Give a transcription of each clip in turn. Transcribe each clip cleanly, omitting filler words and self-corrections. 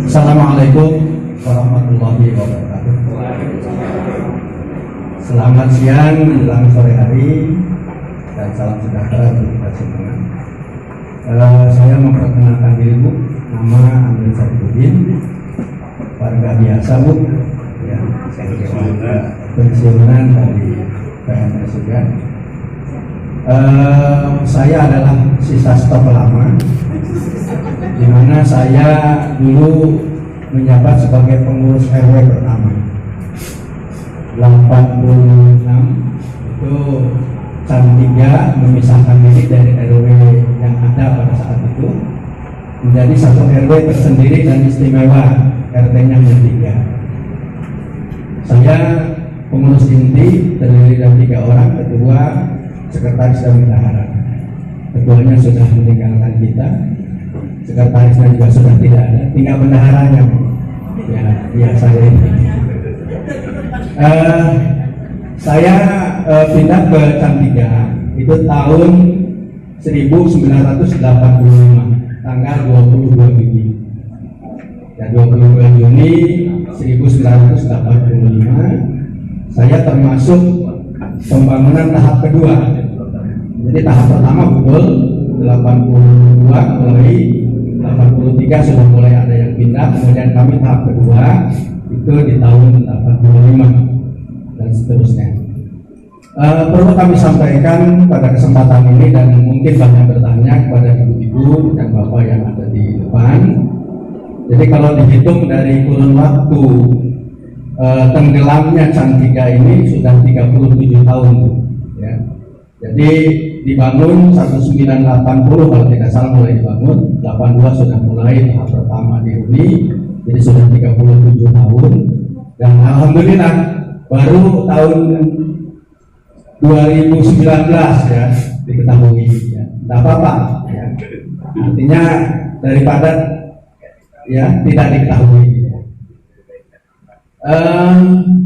Assalamualaikum warahmatullahi wabarakatuh. Selamat siang menjelang sore hari dan salam sejahtera untuk kita semua. Saya memperkenalkan diri Bu, nama Amin Saifuddin, warga biasa Bu, ya, saya pensiunan dari PNS juga. Saya adalah sisa stok lama, di mana saya dulu menjabat sebagai pengurus RW pertama 86. Itu Cantiga memisahkan diri dari RW yang ada pada saat itu menjadi satu RW tersendiri dan istimewa, RT-nya 3. Saya pengurus inti terdiri dari 3 orang, ketua, sekretaris dan bendahara. Ketuanya sudah meninggalkan kita, sekretarisnya juga sudah tidak ada, tinggal bendaharanya. Ya saya ini. Saya pindah ke Cantiga itu tahun 1985, tanggal 22 Juni. Ya, 22 Juni 1985 saya termasuk pembangunan tahap kedua. Jadi tahap pertama betul 82, mulai 83 sudah mulai ada yang pindah, kemudian kami tahap kedua itu di tahun 85 dan seterusnya. Perlu kami sampaikan pada kesempatan ini dan mungkin banyak bertanya kepada ibu-ibu dan bapak yang ada di depan. Jadi kalau dihitung dari kurun waktu tenggelamnya Cantiga ini sudah 37 tahun, ya. Jadi dibangun 1980 kalau tidak salah mulai dibangun, 82 sudah mulai tahap pertama dihuni, jadi sudah 37 tahun. Dan alhamdulillah baru tahun 2019 ya diketahui, ya tidak apa-apa, ya. Artinya daripada ya tidak diketahui.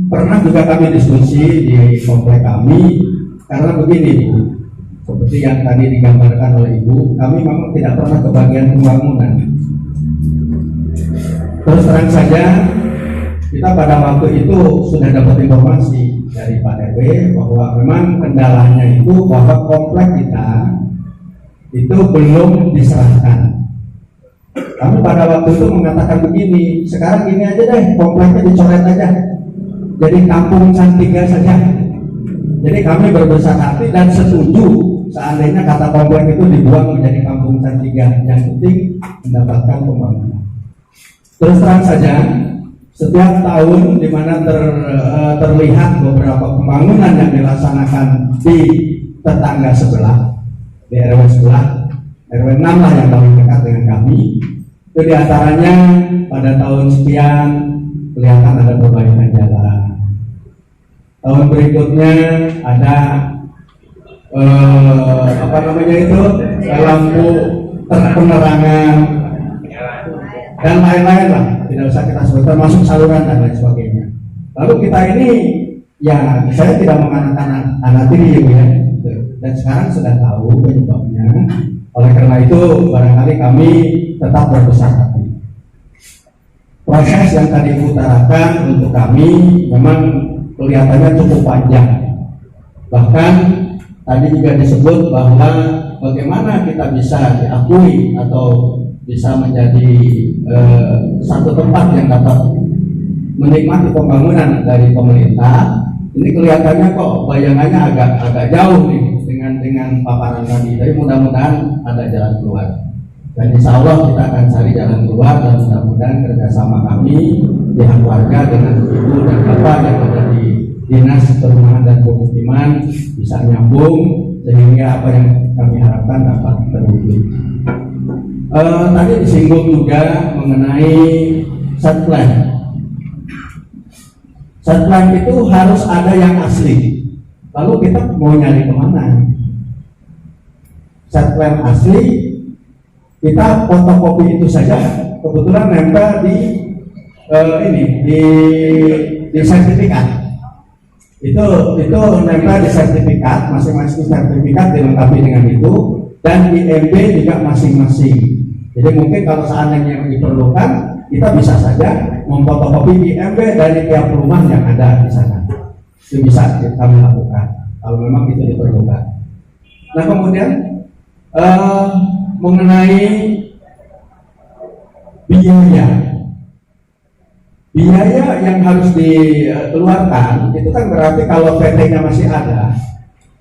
Pernah juga kami diskusi di komplek kami, karena begini Bu, seperti yang tadi digambarkan oleh Ibu, kami memang tidak pernah kebagian pembangunan. Terus terang saja, kita pada waktu itu sudah dapat informasi dari Pak RW bahwa memang kendalanya itu bahwa komplek kita itu belum diserahkan. Kami pada waktu itu mengatakan begini, sekarang ini aja deh, kompleknya dicoret aja, jadi kampung Cantiga saja. Jadi kami berbesar hati dan setuju seandainya kata komplek itu dibuang menjadi kampung Cantiga, yang penting mendapatkan pembangunan. Terus terang saja, setiap tahun di mana terlihat beberapa pembangunan yang dilaksanakan di tetangga sebelah, di RW sebelah, RW 6 lah yang paling dekat dengan kami. Itu diantaranya pada tahun sekian kelihatan ada perbaikan jalan. Tahun berikutnya ada lampu penerangan dan lain-lain lah, tidak usah kita sebut, termasuk saluran dan lain sebagainya. Lalu kita ini, ya saya tidak mengatakan anak tiri ya, dan sekarang sudah tahu penyebabnya. Oleh karena itu barangkali kami tetap berbesar hati. Proses yang tadi diutarakan untuk kami memang kelihatannya cukup panjang. Bahkan tadi juga disebut bahwa bagaimana kita bisa diakui atau bisa menjadi satu tempat yang dapat menikmati pembangunan dari pemerintah. Ini kelihatannya kok bayangannya agak jauh nih dengan paparan tadi. Tapi mudah-mudahan ada jalan keluar. Dan insya Allah kita akan cari jalan keluar, dan mudah-mudahan kerjasama kami pihak warga dengan ibu dan bapak yang ada di dinas perumahan dan pemukiman bisa nyambung sehingga apa yang kami harapkan dapat terwujud. Tadi disinggung juga mengenai set plan. Set plan itu harus ada yang asli. Lalu kita mau nyari kemana? Set plan asli kita fotokopi itu saja, kebetulan nempel di di sertifikat. Itu nempel di sertifikat, masing-masing sertifikat dilengkapi dengan itu, dan di MB juga masing-masing. Jadi mungkin kalau seandainya yang diperlukan kita bisa saja memfotokopi IMB dari tiap rumah yang ada di sana. Itu bisa kami lakukan kalau memang itu diperlukan. Nah kemudian mengenai biaya yang harus dikeluarkan itu kan berarti kalau PT-nya masih ada,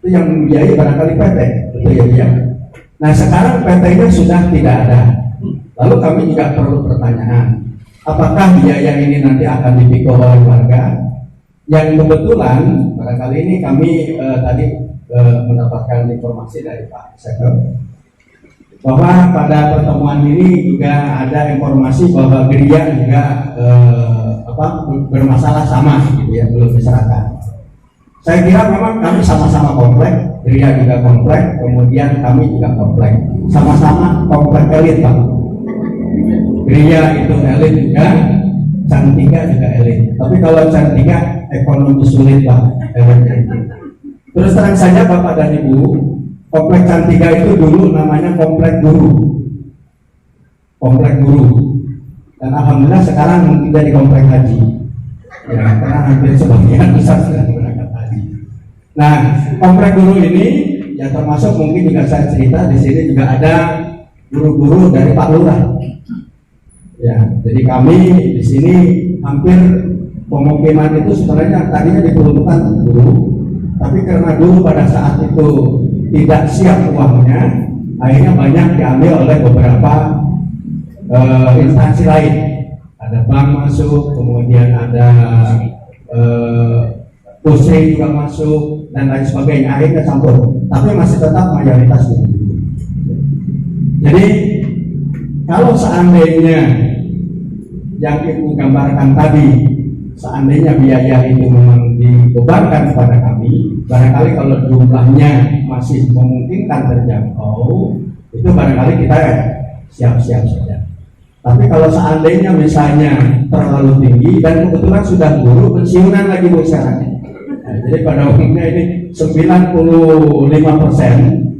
itu yang membiayai barangkali PT, itu ya. Nah sekarang PT-nya sudah tidak ada, lalu kami juga perlu pertanyaan, apakah biaya ini nanti akan dipikul oleh warga? Yang kebetulan barangkali ini kami tadi mendapatkan informasi dari Pak Sektor bahwa pada pertemuan ini juga ada informasi bahwa gereja juga bermasalah sama gitu ya, belum diserahkan. Saya kira memang kami sama-sama komplek, gereja juga komplek, kemudian kami juga komplek, sama-sama komplek elit Pak. Gereja itu elit juga, Cantika juga elit. Tapi kalau Cantika ekonomi sulit Pak, elitnya itu. Terus terang saja Bapak dan Ibu, komplek Cantika itu dulu namanya komplek guru. Komplek guru. Dan alhamdulillah sekarang tidak di komplek haji. Ya, karena hampir sebagian besar sudah berangkat haji. Nah, komplek guru ini ya termasuk mungkin juga saya cerita di sini juga ada guru-guru dari Pak Lurah. Ya, jadi kami di sini hampir pemukiman itu sebenarnya tadinya diperuntukkan guru, tapi karena guru pada saat itu tidak siap uangnya, akhirnya banyak diambil oleh beberapa instansi lain. Ada bank masuk, kemudian ada pusri juga masuk dan lain sebagainya. Akhirnya campur, tapi masih tetap mayoritas guru. Jadi kalau seandainya yang Ibu gambarkan tadi, seandainya biaya itu memang dibebankan kepada kami, barangkali kalau jumlahnya masih memungkinkan terjangkau, itu barangkali kita siap-siap saja. Tapi kalau seandainya misalnya terlalu tinggi dan kebetulan sudah guru pensiunan lagi Bu sekarang. Nah, jadi pada umumnya ini 95%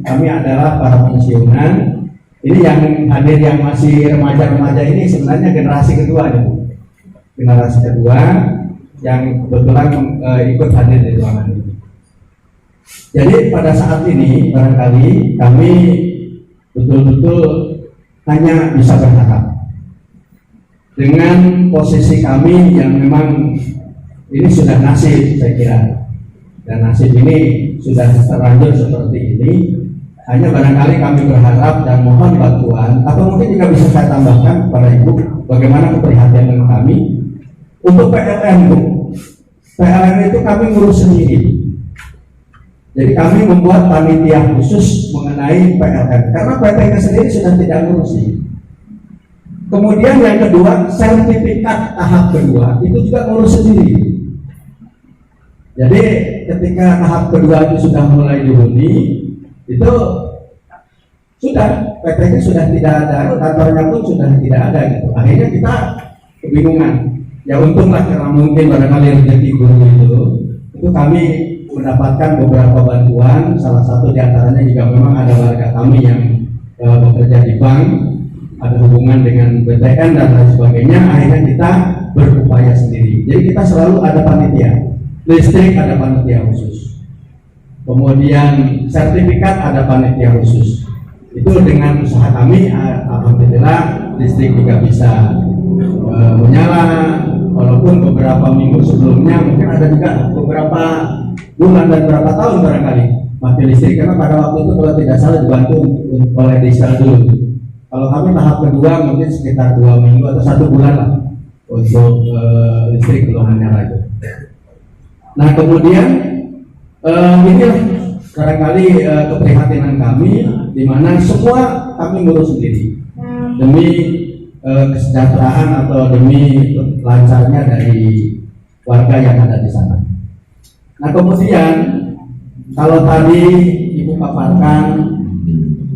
kami adalah para pensiunan. Ini yang hadir yang masih remaja-remaja ini sebenarnya generasi kedua ya Bu. Generasi kedua yang kebetulan ikut hadir di ruangan ini. Jadi pada saat ini barangkali kami betul-betul hanya bisa berharap dengan posisi kami yang memang ini sudah nasib saya kira, dan nasib ini sudah terlanjur seperti ini. Hanya barangkali kami berharap dan mohon bantuan, atau mungkin juga bisa saya tambahkan kepada Ibu bagaimana keprihatinan kami untuk PLN Bu. PLN itu kami ngurus sendiri. Jadi kami membuat panitia khusus mengenai PLN karena PT-nya sendiri sudah tidak ngurusi. Kemudian yang kedua, sertifikat tahap kedua itu juga ngurus sendiri. Jadi ketika tahap kedua itu sudah mulai dihuni, itu sudah PT-nya sudah tidak ada, kantornya pun sudah tidak ada gitu. Akhirnya kita kebingungan. Ya untunglah karena mungkin barangkali rezeki guru itu kami mendapatkan beberapa bantuan. Salah satu diantaranya juga memang ada warga kami yang bekerja di bank, ada hubungan dengan BTN dan lain sebagainya. Akhirnya kita berupaya sendiri. Jadi kita selalu ada panitia. Listrik ada panitia khusus. Kemudian sertifikat ada panitia khusus. Itu dengan usaha kami, alhamdulillah listrik juga bisa menyala. Walaupun beberapa minggu sebelumnya mungkin ada juga beberapa bulan dan beberapa tahun barangkali mati listrik karena pada waktu itu kalau tidak salah dibantu oleh desa dulu. Kalau kami tahap kedua mungkin sekitar 2 minggu atau 1 bulan lah untuk listrik belum menyala itu. Nah kemudian inilah barangkali keprihatinan kami di mana semua kami ngurus sendiri demi kesejahteraan atau demi lancarnya dari warga yang ada di sana. Nah kemudian kalau tadi Ibu paparkan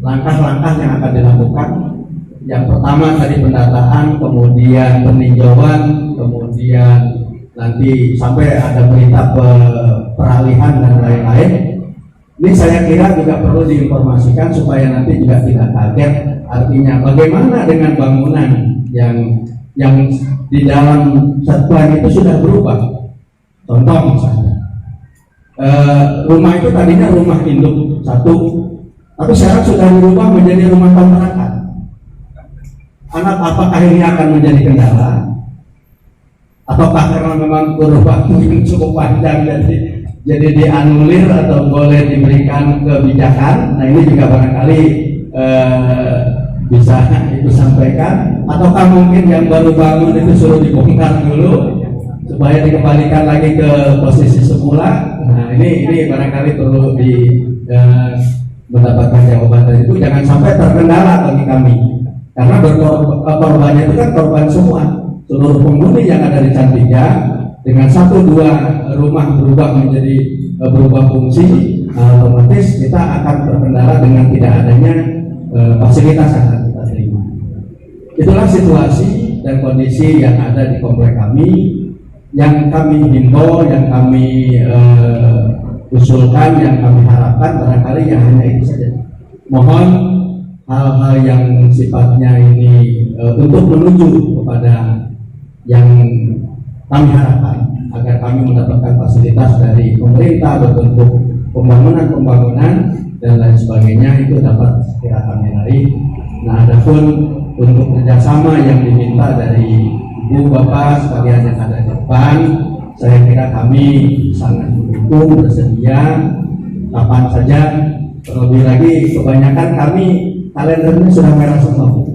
langkah-langkah yang akan dilakukan, yang pertama tadi pendataan, kemudian peninjauan, kemudian nanti sampai ada berita peralihan dan lain-lain. Ini saya kira juga perlu diinformasikan supaya nanti juga tidak kaget. Artinya bagaimana dengan bangunan yang yang di dalam satuan itu sudah berubah. Contoh misalnya, rumah itu tadinya rumah induk satu, tapi sekarang sudah berubah menjadi rumah kontrakan. Anak apakah ini akan menjadi kendala? Ataukah karena memang kurun waktu yang cukup panjang jadi dianulir atau boleh diberikan kebijakan? Nah ini juga barangkali bisa itu sampaikan. Ataukah mungkin yang baru bangun itu suruh dibongkar dulu supaya dikembalikan lagi ke posisi semula? Nah ini barangkali perlu mendapatkan jawaban dari itu. Jangan sampai terkendala bagi kami, karena korbannya itu kan korban semua. Seluruh penghuni yang ada di Cantika dengan 1-2 rumah berubah menjadi berubah fungsi, otomatis kita akan terkendala dengan tidak adanya fasilitas yang akan kita terima. Itulah situasi dan kondisi yang ada di komplek kami, yang kami himbau, yang kami usulkan, yang kami harapkan barangkali ya hanya itu saja. Mohon hal-hal yang sifatnya ini untuk menuju kepada yang kami harapkan agar kami mendapatkan fasilitas dari pemerintah berbentuk pembangunan dan lain sebagainya, itu dapat segera kami raih. Nah, adapun untuk kerjasama yang diminta dari Ibu Bapak sekalian yang ada di depan, saya kira kami sangat mendukung, bersedia kapan saja. Terlebih lagi kebanyakan kami kalendernya sudah merah semua.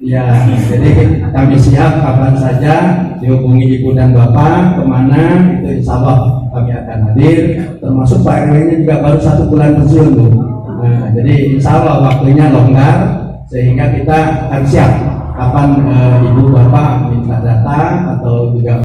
Ya, jadi kami siap kapan saja dihubungi Ibu dan Bapak kemana, itu insya Allah kami akan hadir. Termasuk Pak RW-nya juga baru 1 bulan pensiun, Bu. Nah, jadi insya Allah waktunya longgar sehingga kita akan siap kapan Ibu Bapak minta data atau juga